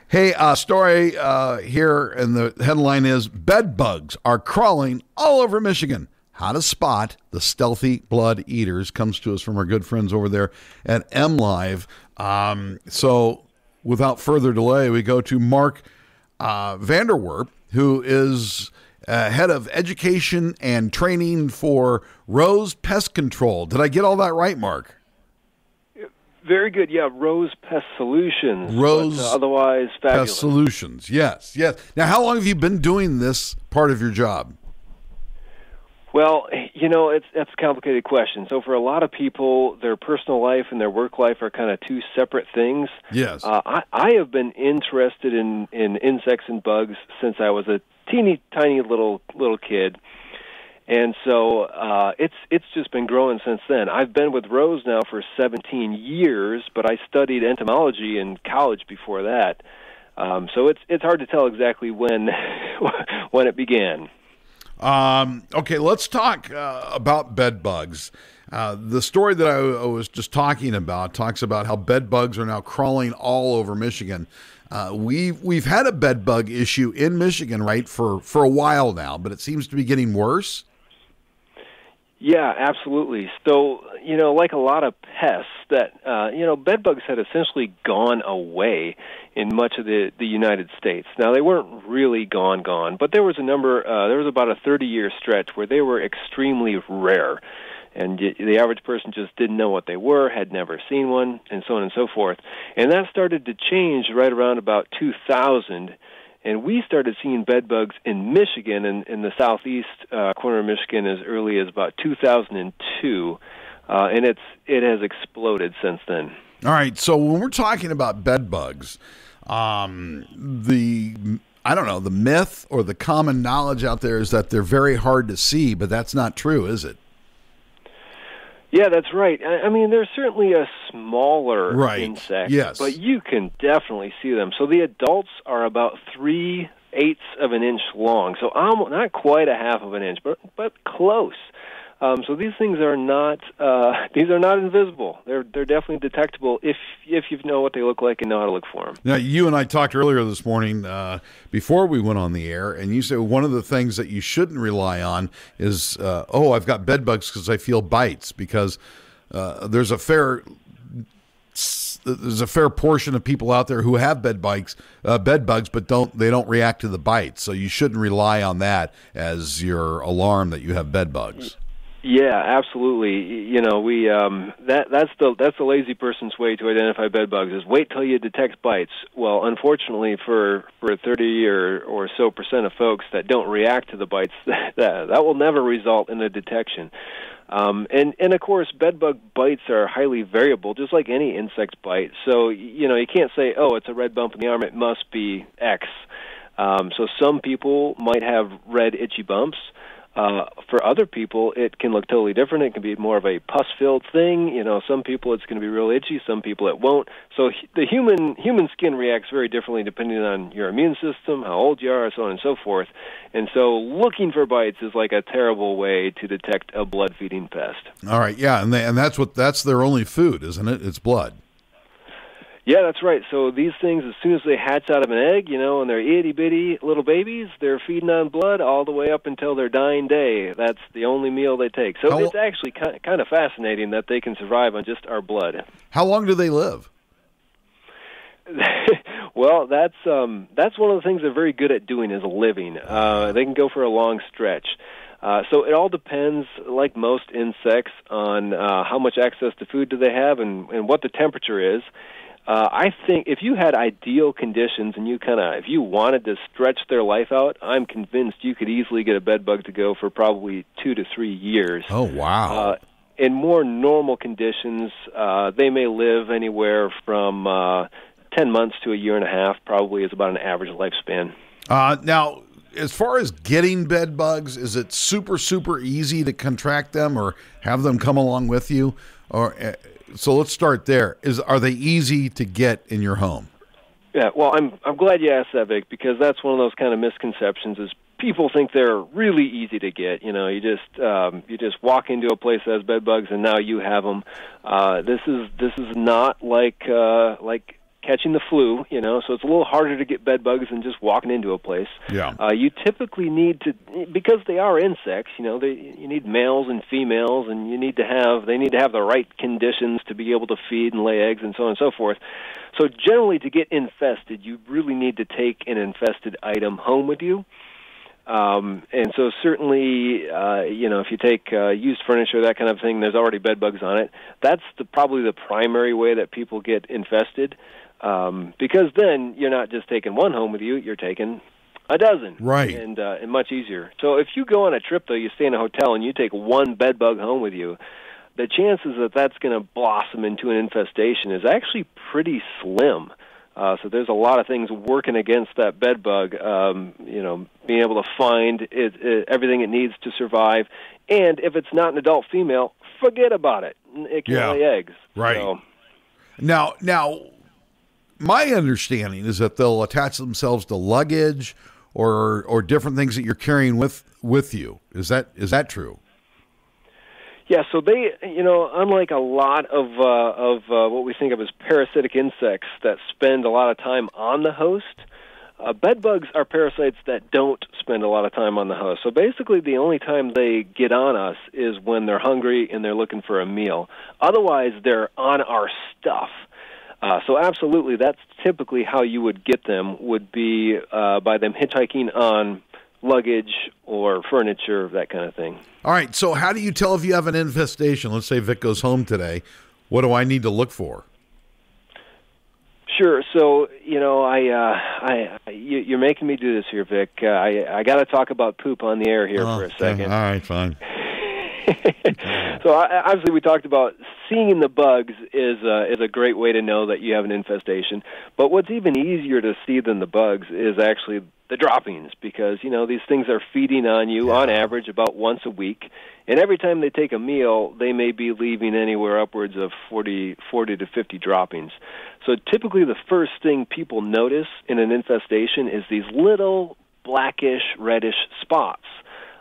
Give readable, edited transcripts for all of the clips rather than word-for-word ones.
Hey, story here, and the headline is "Bed bugs are crawling all over Michigan. How to spot the stealthy blood eaters." Comes to us from our good friends over there at MLive. So, without further delay, we go to Mark VanderWerp, who is head of education and training for Rose Pest Control. Did I get all that right, Mark? Very good, yeah. Rose Pest Solutions. Rose otherwise fabulous. Pest Solutions, yes. Now, how long have you been doing this part of your job? Well, that's a complicated question. So for a lot of people, their personal life and their work life are kind of two separate things. Yes. I have been interested in insects and bugs since I was a teeny tiny little kid. And so it's just been growing since then. I've been with Rose now for 17 years, but I studied entomology in college before that. So it's hard to tell exactly when it began. Okay, let's talk about bed bugs. The story that I was just talking about talks about how bed bugs are now crawling all over Michigan. We've had a bed bug issue in Michigan, right, for a while now, but it seems to be getting worse. Yeah, absolutely. So, like a lot of pests that, bed bugs had essentially gone away in much of the United States. Now, they weren't really gone, but there was about a 30-year stretch where they were extremely rare. And the average person just didn't know what they were, had never seen one, and so on and so forth. And that started to change right around about 2000. And we started seeing bed bugs in Michigan, in the southeast corner of Michigan, as early as about 2002, and it has exploded since then. All right, so when we're talking about bed bugs, the myth or the common knowledge out there is that they're very hard to see, but that's not true, is it? Yeah, that's right. I mean, they're certainly a smaller insect, yes, but you can definitely see them. So the adults are about 3/8 of an inch long, so not quite a half of an inch, but close. So these things are not invisible. They're definitely detectable if you know what they look like and know how to look for them. Now, you and I talked earlier this morning before we went on the air, and you said one of the things that you shouldn't rely on is, I've got bed bugs because I feel bites, because there's a fair portion of people out there who have bed bugs, but don't react to the bites. So you shouldn't rely on that as your alarm that you have bed bugs. Yeah, absolutely. That's the lazy person's way to identify bed bugs is wait till you detect bites. Well, unfortunately for 30 or so % of folks that don't react to the bites, that will never result in a detection. And of course, bed bug bites are highly variable, just like any insect bite. So you can't say, it's a red bump in the arm, it must be X. So some people might have red itchy bumps. For other people, it can look totally different. It can be more of a pus-filled thing. Some people it's going to be real itchy. Some people it won't. So the human skin reacts very differently depending on your immune system, how old you are, so on and so forth. And so looking for bites is like a terrible way to detect a blood-feeding pest. All right, yeah, and that's their only food, isn't it? It's blood. Yeah, that's right. So these things, as soon as they hatch out of an egg, and they're itty-bitty little babies, they're feeding on blood all the way up until their dying day. That's the only meal they take. So it's actually kind of fascinating that they can survive on just our blood. How long do they live? Well, that's one of the things they're very good at doing is living. They can go for a long stretch. So it all depends, like most insects, on how much access to food do they have and what the temperature is. I think if you had ideal conditions and if you wanted to stretch their life out, I'm convinced you could easily get a bed bug to go for probably 2 to 3 years. Oh, wow. In more normal conditions, they may live anywhere from 10 months to a year and a half, probably is about an average lifespan. Now, as far as getting bed bugs, is it super, super easy to contract them or have them come along with you? So let's start there. Are they easy to get in your home? Yeah, well, I'm glad you asked that, Vic, because that's one of those kind of misconceptions is people think they're really easy to get. You just walk into a place that has bed bugs and now you have them. This is not like catching the flu, so it's a little harder to get bed bugs than just walking into a place. Yeah. You typically need to, because they are insects, you need males and females, and they need to have the right conditions to be able to feed and lay eggs and so on and so forth. So generally, to get infested, you really need to take an infested item home with you. And so certainly, if you take used furniture, that kind of thing, there's already bed bugs on it. That's probably the primary way that people get infested, because then you're not just taking one home with you, you're taking a dozen. Right. And much easier. So if you go on a trip, though, you stay in a hotel and you take one bed bug home with you, the chances that that's going to blossom into an infestation is actually pretty slim. So there's a lot of things working against that bed bug, being able to find everything it needs to survive. And if it's not an adult female, forget about it. It can lay eggs. Right. So. Now, my understanding is that they'll attach themselves to luggage or different things that you're carrying with you. Is that true? Yeah, so they, unlike a lot of what we think of as parasitic insects that spend a lot of time on the host, bed bugs are parasites that don't spend a lot of time on the host. So basically the only time they get on us is when they're hungry and they're looking for a meal. Otherwise, they're on our stuff. So absolutely, that's typically how you would get them, would be by them hitchhiking on luggage or furniture, that kind of thing. All right, so how do you tell if you have an infestation? Let's say Vic goes home today. What do I need to look for? Sure. So, you're making me do this here, Vic. I got to talk about poop on the air here for a second. All right, fine. So obviously we talked about seeing the bugs is a great way to know that you have an infestation. But what's even easier to see than the bugs is actually the droppings, because these things are feeding on you on average about once a week, and every time they take a meal, they may be leaving anywhere upwards of 40 to 50 droppings. So typically the first thing people notice in an infestation is these little blackish, reddish spots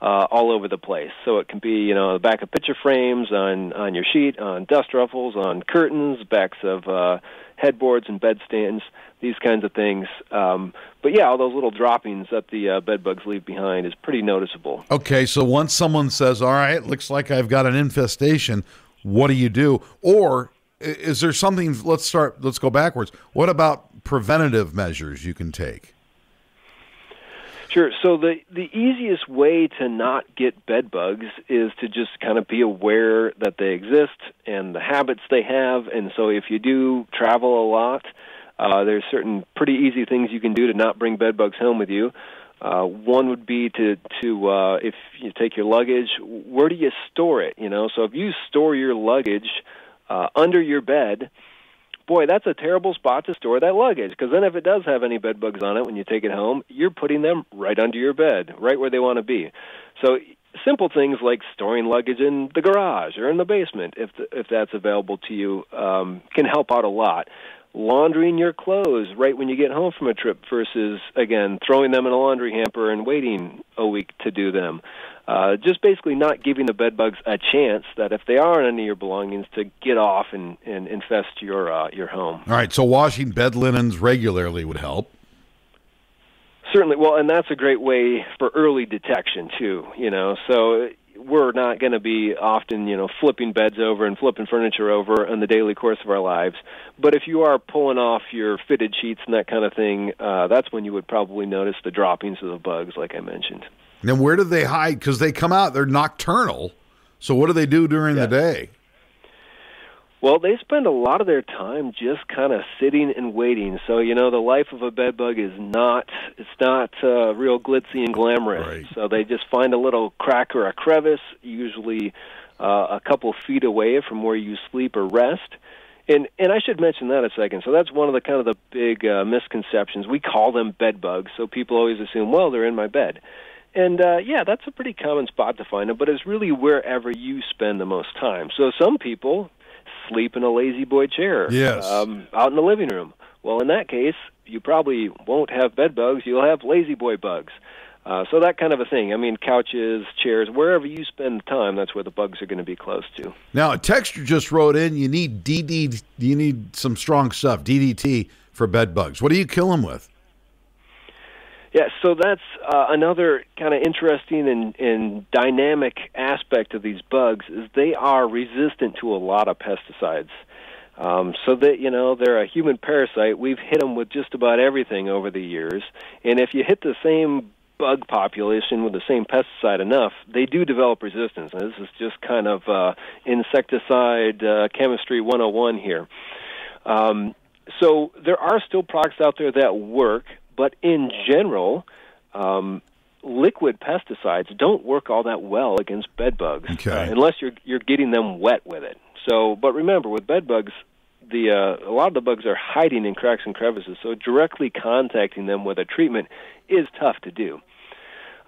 all over the place. So it can be, the back of picture frames, on your sheet, on dust ruffles, on curtains, backs of headboards and bedstands, these kinds of things. But yeah, all those little droppings that the bed bugs leave behind is pretty noticeable. Okay, so once someone says, all right, looks like I've got an infestation, what do you do? Or is there something, let's go backwards. What about preventative measures you can take? Sure. So the easiest way to not get bed bugs is to just kind of be aware that they exist and the habits they have. And so if you do travel a lot, there's certain pretty easy things you can do to not bring bed bugs home with you. One would be to if you take your luggage, where do you store it? So if you store your luggage under your bed, boy, that's a terrible spot to store that luggage, because then if it does have any bed bugs on it when you take it home, you're putting them right under your bed, right where they want to be. So simple things like storing luggage in the garage or in the basement, if that's available to you, can help out a lot. Laundering your clothes right when you get home from a trip versus, again, throwing them in a laundry hamper and waiting a week to do them. Just basically not giving the bed bugs a chance that if they are in any of your belongings to get off and infest your home. All right, so washing bed linens regularly would help. Certainly. Well, and that's a great way for early detection, too. So we're not going to be often, flipping beds over and flipping furniture over in the daily course of our lives. But if you are pulling off your fitted sheets and that kind of thing, that's when you would probably notice the droppings of the bugs, like I mentioned. Then where do they hide? Because they come out, they're nocturnal. So what do they do during the day? Well, they spend a lot of their time just kind of sitting and waiting. So, the life of a bed bug is not real glitzy and glamorous. Right. So they just find a little crack or a crevice, usually a couple feet away from where you sleep or rest. And I should mention that a second. So that's one of the kind of the big misconceptions. We call them bed bugs, so people always assume, well, they're in my bed. And, that's a pretty common spot to find them, but it's really wherever you spend the most time. So some people sleep in a lazy boy chair out in the living room. Well, in that case, you probably won't have bed bugs. You'll have lazy boy bugs. So that kind of a thing. I mean, couches, chairs, wherever you spend the time, that's where the bugs are going to be close to. Now, a texter just wrote in, you need some strong stuff, DDT, for bed bugs? What do you kill them with? Yeah, so that's another kind of interesting and dynamic aspect of these bugs is they are resistant to a lot of pesticides. So that, they're a human parasite. We've hit them with just about everything over the years. And if you hit the same bug population with the same pesticide enough, they do develop resistance. And this is just kind of insecticide chemistry 101 here. So there are still products out there that work, but in general, liquid pesticides don't work all that well against bed bugs, unless you're getting them wet with it. So, but remember, with bed bugs, a lot of the bugs are hiding in cracks and crevices, so directly contacting them with a treatment is tough to do.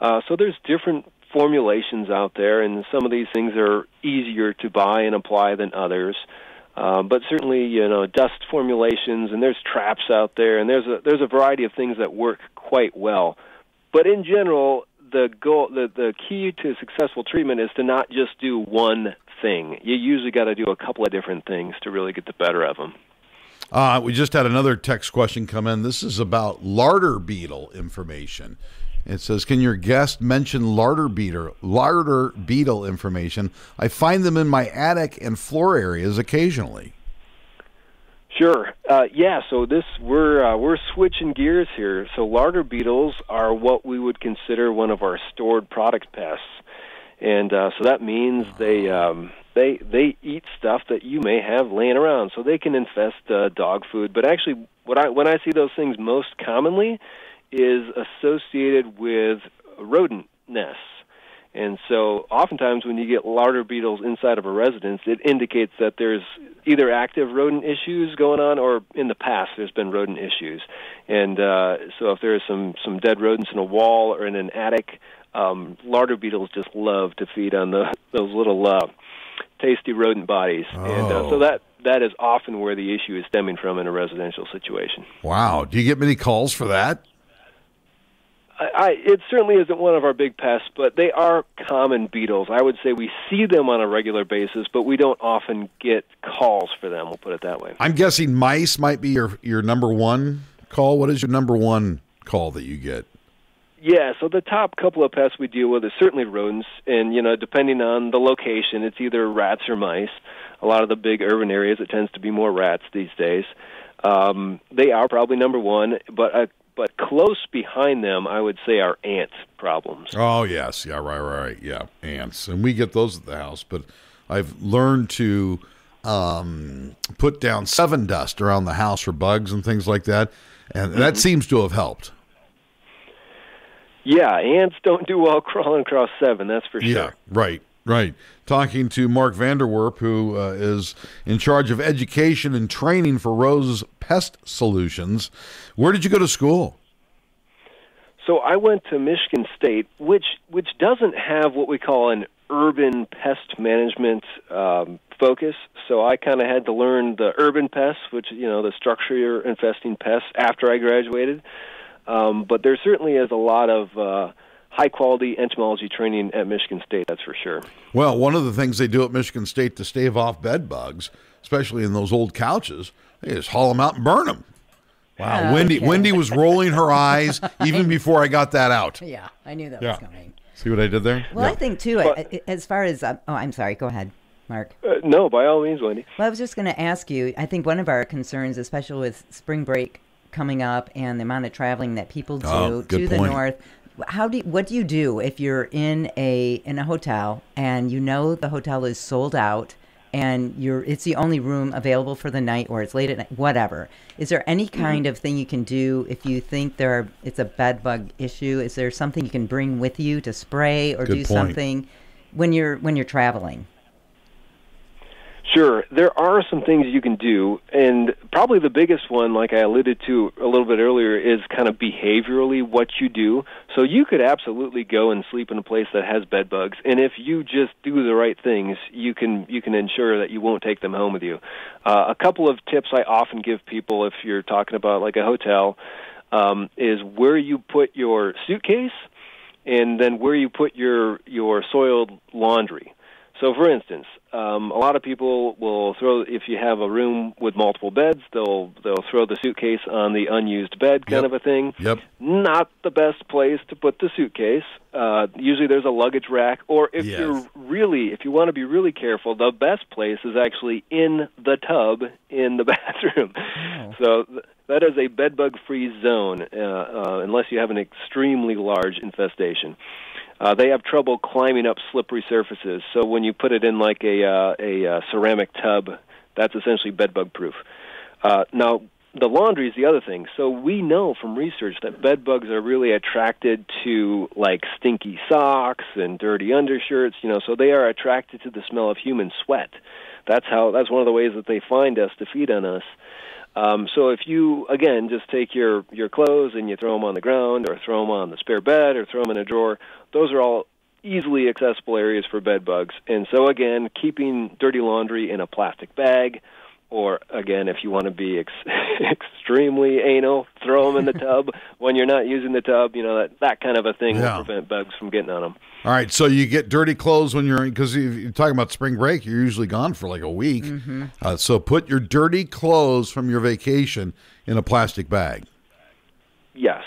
So there's different formulations out there, and some of these things are easier to buy and apply than others. But certainly, dust formulations, and there's traps out there, and there's a variety of things that work quite well. But in general, the key to successful treatment is to not just do one thing. You usually got to do a couple of different things to really get the better of them. We just had another text question come in. This is about larder beetle information. It says, can your guest mention larder beetle information? I find them in my attic and floor areas occasionally. Sure. So we're switching gears here. So larder beetles are what we would consider one of our stored product pests. And so that means they eat stuff that you may have laying around. So they can infest dog food. But actually, when I see those things most commonly is associated with rodent nests. And so oftentimes when you get larder beetles inside of a residence, it indicates that there's either active rodent issues going on or in the past there's been rodent issues. And so if there's some dead rodents in a wall or in an attic, larder beetles just love to feed on those little tasty rodent bodies. Oh. And so that is often where the issue is stemming from in a residential situation. Wow. Do you get many calls for that? It certainly isn't one of our big pests, but they are common beetles. I would say we see them on a regular basis, but we don't often get calls for them, we'll put it that way. I'm guessing mice might be your number one call. What is your number one call that you get? Yeah, so the top couple of pests we deal with is certainly rodents, and, depending on the location, it's either rats or mice. A lot of the big urban areas, it tends to be more rats these days. They are probably number one, but close behind them, I would say, are ant problems. Oh, yes. Yeah, right. Yeah, ants. And we get those at the house, but I've learned to put down 7 dust around the house for bugs and things like that, and that seems to have helped. Yeah, ants don't do well crawling across 7, that's for sure. Yeah, right. Talking to Mark VanderWerp, who is in charge of education and training for Rose Pest Solutions. Where did you go to school? So I went to Michigan State, which doesn't have what we call an urban pest management focus. So I kind of had to learn the urban pests, which, the structure infesting pests after I graduated. But there certainly is a lot of high-quality entomology training at Michigan State, that's for sure. Well, one of the things they do at Michigan State to stave off bed bugs, especially in those old couches, they just haul them out and burn them. Wow, Wendy was rolling her eyes even before I got that out. Yeah, I knew that was coming. See what I did there? Well, I think, too, as far as... I'm sorry, go ahead, Mark. No, by all means, Wendy. Well, I was just going to ask you, I think one of our concerns, especially with spring break coming up and the amount of traveling that people do to the north... What do you do if you're in a hotel and the hotel is sold out and it's the only room available for the night or it's late at night, whatever? Is there any kind of thing you can do if you think it's a bed bug issue? Is there something you can bring with you to spray or do something when you're traveling? Sure. There are some things you can do, and probably the biggest one, like I alluded to a little bit earlier, is kind of behaviorally what you do. So you could absolutely go and sleep in a place that has bed bugs, and if you just do the right things, you can ensure that you won't take them home with you. A couple of tips I often give people if you're talking about like a hotel is where you put your suitcase and then where you put your soiled laundry. So, for instance, a lot of people will throw, if you have a room with multiple beds, they'll throw the suitcase on the unused bed kind of a thing. Yep. Not the best place to put the suitcase. Usually there's a luggage rack, or if you want to be really careful, the best place is actually in the tub in the bathroom. Oh. So that is a bedbug-free zone, unless you have an extremely large infestation. They have trouble climbing up slippery surfaces. So when you put it in like a ceramic tub, that's essentially bedbug-proof. Now, the laundry is the other thing. So we know from research that bedbugs are really attracted to like stinky socks and dirty undershirts. So they are attracted to the smell of human sweat. That's one of the ways that they find us to feed on us. So if you, again, just take your clothes and you throw them on the ground or throw them on the spare bed or throw them in a drawer, those are all easily accessible areas for bed bugs. And so, again, keeping dirty laundry in a plastic bag, or, again, if you want to be extremely anal, throw them in the tub when you're not using the tub. That kind of a thing will prevent bugs from getting on them. All right, so you get dirty clothes when because you're talking about spring break, you're usually gone for like a week. Mm-hmm. So put your dirty clothes from your vacation in a plastic bag. Yes.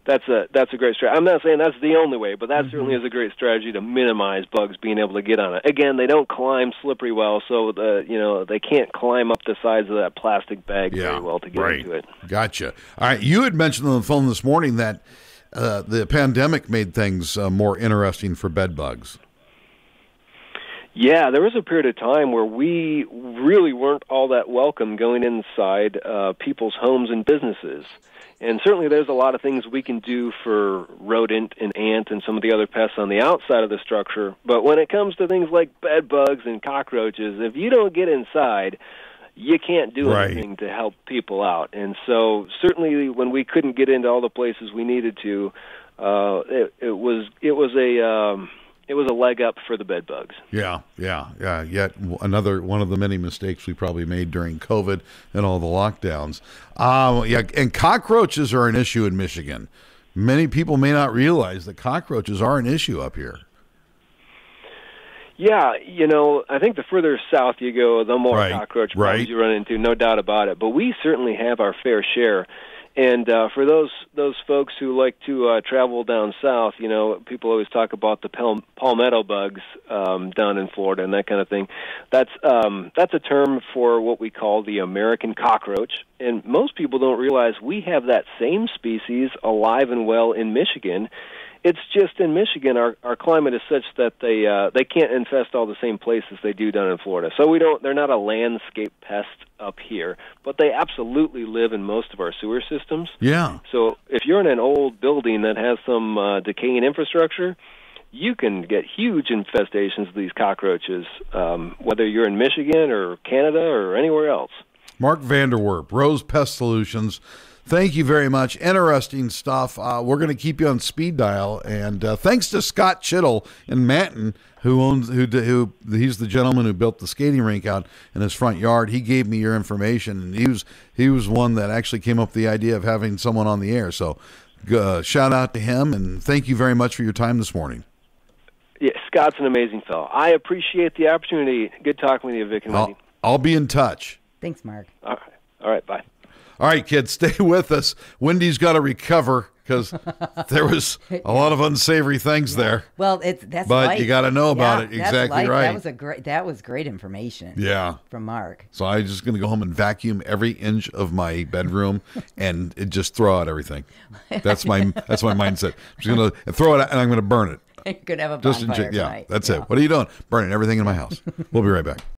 That's a great strategy. I'm not saying that's the only way, but that certainly is a great strategy to minimize bugs being able to get on it. Again, they don't climb slippery well, so they can't climb up the sides of that plastic bag very well to get into it. Gotcha. All right, you had mentioned on the phone this morning that the pandemic made things more interesting for bed bugs. Yeah, there was a period of time where we really weren't all that welcome going inside people's homes and businesses. And certainly there's a lot of things we can do for rodent and ant and some of the other pests on the outside of the structure. But when it comes to things like bed bugs and cockroaches, if you don't get inside, you can't do anything to help people out. And so certainly when we couldn't get into all the places we needed to, it was a leg up for the bed bugs. Yeah. Yet another one of the many mistakes we probably made during COVID and all the lockdowns. And cockroaches are an issue in Michigan. Many people may not realize that cockroaches are an issue up here. Yeah, I think the further south you go, the more cockroach problems you run into, no doubt about it. But we certainly have our fair share. And for those folks who like to travel down south, people always talk about the palmetto bugs down in Florida and that kind of thing. That's a term for what we call the American cockroach. And most people don't realize we have that same species alive and well in Michigan. It's just in Michigan, our climate is such that they can't infest all the same places they do down in Florida. So they're not a landscape pest up here, but they absolutely live in most of our sewer systems. Yeah. So if you're in an old building that has some decaying infrastructure, you can get huge infestations of these cockroaches, whether you're in Michigan or Canada or anywhere else. Mark VanderWerp, Rose Pest Solutions. Thank you very much. Interesting stuff. We're going to keep you on speed dial, and thanks to Scott Chittle in Manton, he's the gentleman who built the skating rink out in his front yard. He gave me your information, and he was one that actually came up with the idea of having someone on the air. So, shout out to him, and thank you very much for your time this morning. Yeah, Scott's an amazing fellow. I appreciate the opportunity. Good talking with you, Vic and Wendy. I'll be in touch. Thanks, Mark. All right, bye. All right, kids, stay with us. Wendy's got to recover because there was a lot of unsavory things there. Well, that's but life. You got to know about it. Exactly right. That was great information. Yeah, from Mark. So I'm just going to go home and vacuum every inch of my bedroom and just throw out everything. That's my mindset. I'm just going to throw it out and I'm going to burn it. You're going to have a bonfire tonight. That's it. What are you doing? Burning everything in my house. We'll be right back.